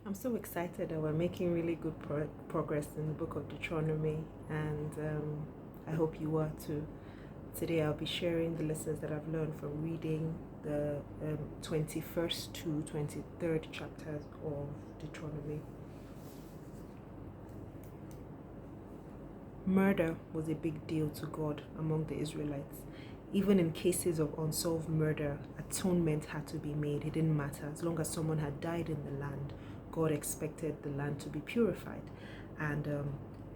I'm so excited that we're making really good progress in the book of Deuteronomy, and I hope you are too. Today I'll be sharing the lessons that I've learned from reading the 21st to 23rd chapters of Deuteronomy. Murder was a big deal to God among the Israelites. Even in cases of unsolved murder, atonement had to be made. It didn't matter. As long as someone had died in the land, God expected the land to be purified. And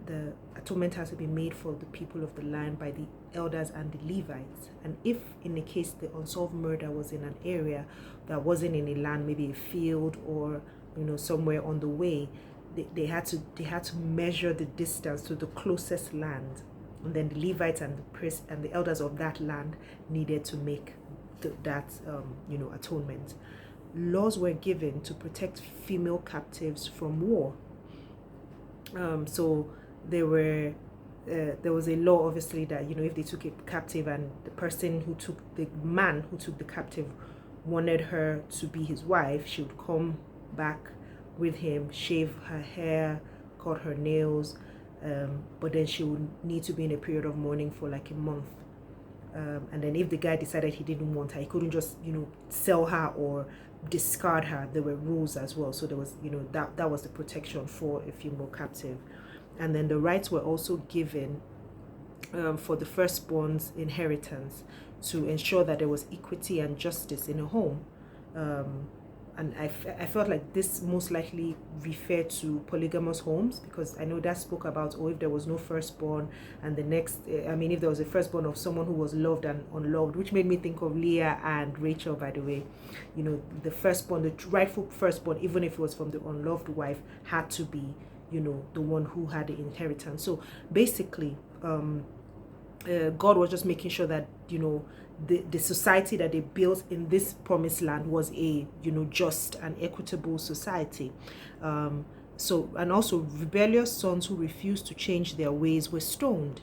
the atonement had to be made for the people of the land by the elders and the Levites. And if in the case the unsolved murder was in an area that wasn't in a land, maybe a field or somewhere on the way, they had to measure the distance to the closest land, and then the Levites and the priests and the elders of that land needed to make that atonement. Laws were given to protect female captives from war. So there was a law, obviously, that if they took a captive and the man who took the captive wanted her to be his wife, she would come back with him, shave her hair, cut her nails, but then she would need to be in a period of mourning for like a month. And then if the guy decided he didn't want her, he couldn't just sell her or discard her. There were rules as well. So there was that was the protection for a female captive. And then the rights were also given for the firstborn's inheritance to ensure that there was equity and justice in a home. And I felt like this most likely referred to polygamous homes, because I know that spoke about, if there was no firstborn and the next, if there was a firstborn of someone who was loved and unloved, which made me think of Leah and Rachel, by the way. The firstborn, the rightful firstborn, even if it was from the unloved wife, had to be, the one who had the inheritance. So basically, God was just making sure that, the society that they built in this promised land was a just and equitable society. And also rebellious sons who refused to change their ways were stoned.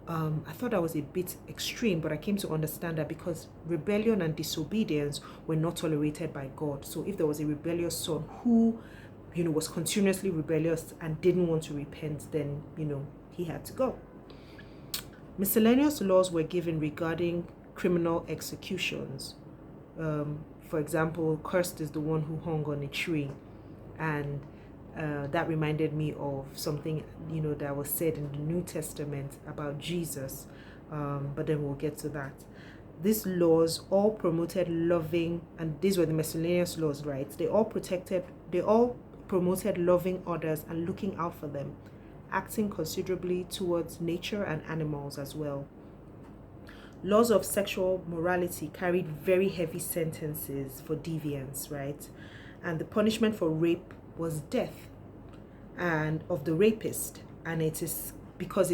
I thought that was a bit extreme, but I came to understand that because rebellion and disobedience were not tolerated by God. So if there was a rebellious son who was continuously rebellious and didn't want to repent, then he had to go. Miscellaneous laws were given regarding criminal executions. For example, cursed is the one who hung on a tree, and that reminded me of something that was said in the New Testament about Jesus, but then we'll get to that. These laws all promoted loving, and these were the miscellaneous laws, right? They all promoted loving others and looking out for them, acting considerably towards nature and animals as well. Laws of sexual morality carried very heavy sentences for deviance, right? And the punishment for rape was death, and of the rapist. And it is because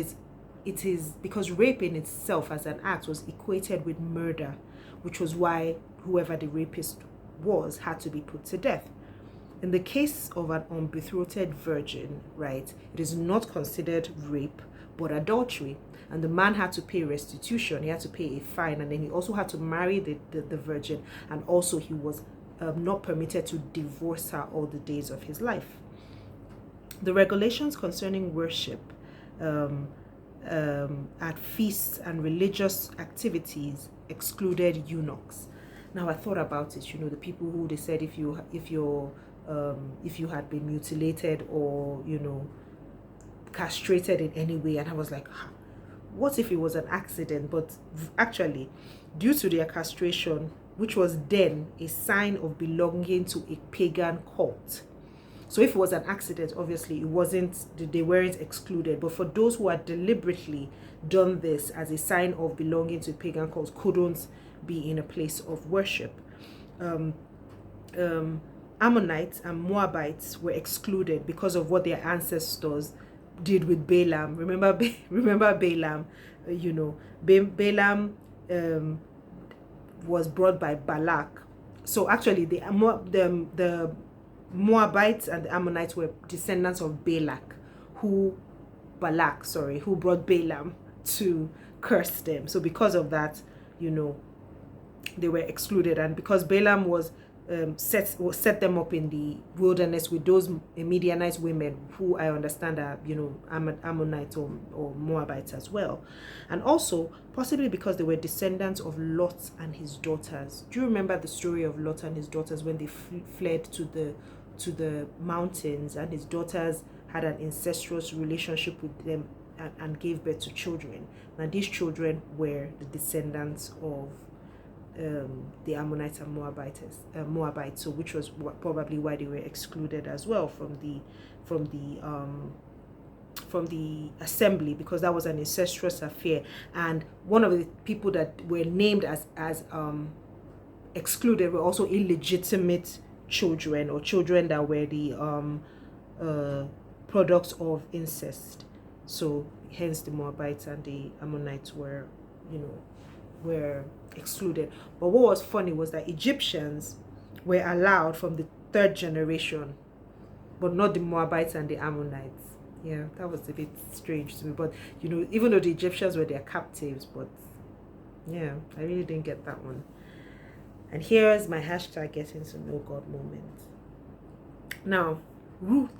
rape in itself as an act was equated with murder, which was why whoever the rapist was had to be put to death. In the case of an unbetrothed virgin, right, it is not considered rape, but adultery. And the man had to pay restitution, he had to pay a fine, and then he also had to marry the virgin, and also he was not permitted to divorce her all the days of his life. The regulations concerning worship at feasts and religious activities excluded eunuchs. Now I thought about it, the people who they said if you had been mutilated or castrated in any way, and I was like, what if it was an accident? But actually, due to their castration, which was then a sign of belonging to a pagan cult. So if it was an accident, obviously they weren't excluded. But for those who had deliberately done this as a sign of belonging to a pagan cult, couldn't be in a place of worship. Ammonites and Moabites were excluded because of what their ancestors did with Balaam. Remember Balaam? Balaam was brought by Balak. So actually, the Moabites and the Ammonites were descendants of Balak, who brought Balaam to curse them. So because of that, they were excluded. And because Balaam was set them up in the wilderness with those Midianite women who I understand are, Ammonites or Moabites as well. And also possibly because they were descendants of Lot and his daughters. Do you remember the story of Lot and his daughters when they fled to the mountains, and his daughters had an incestuous relationship with them and gave birth to children? Now these children were the descendants of the Ammonites and Moabites, so which was probably why they were excluded as well from the assembly, because that was an incestuous affair. And one of the people that were named as excluded were also illegitimate children, or children that were the products of incest. So hence the Moabites and the Ammonites were excluded. But what was funny was that Egyptians were allowed from the third generation, but not the Moabites and the Ammonites. Yeah, that was a bit strange to me. But even though the Egyptians were their captives, but yeah, I really didn't get that one. And here's my hashtag getting to know God moment. Now, Ruth,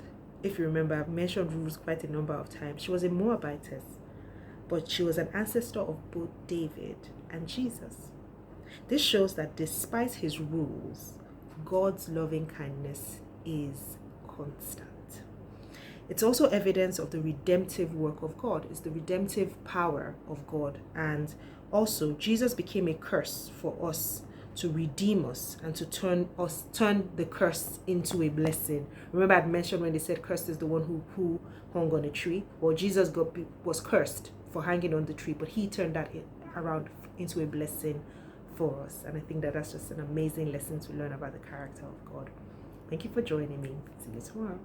if you remember, I've mentioned Ruth quite a number of times. She was a Moabitess, but she was an ancestor of both David and Jesus. This shows that despite his rules, God's loving kindness is constant. It's also evidence of the redemptive work of God. It's the redemptive power of God. And also, Jesus became a curse for us to redeem us and to turn the curse into a blessing. Remember I mentioned when they said cursed is the one who hung on a tree? Well, Jesus was cursed for hanging on the tree, but he turned that around into a blessing for us. And I think that that's just an amazing lesson to learn about the character of God. Thank you for joining me. See you tomorrow.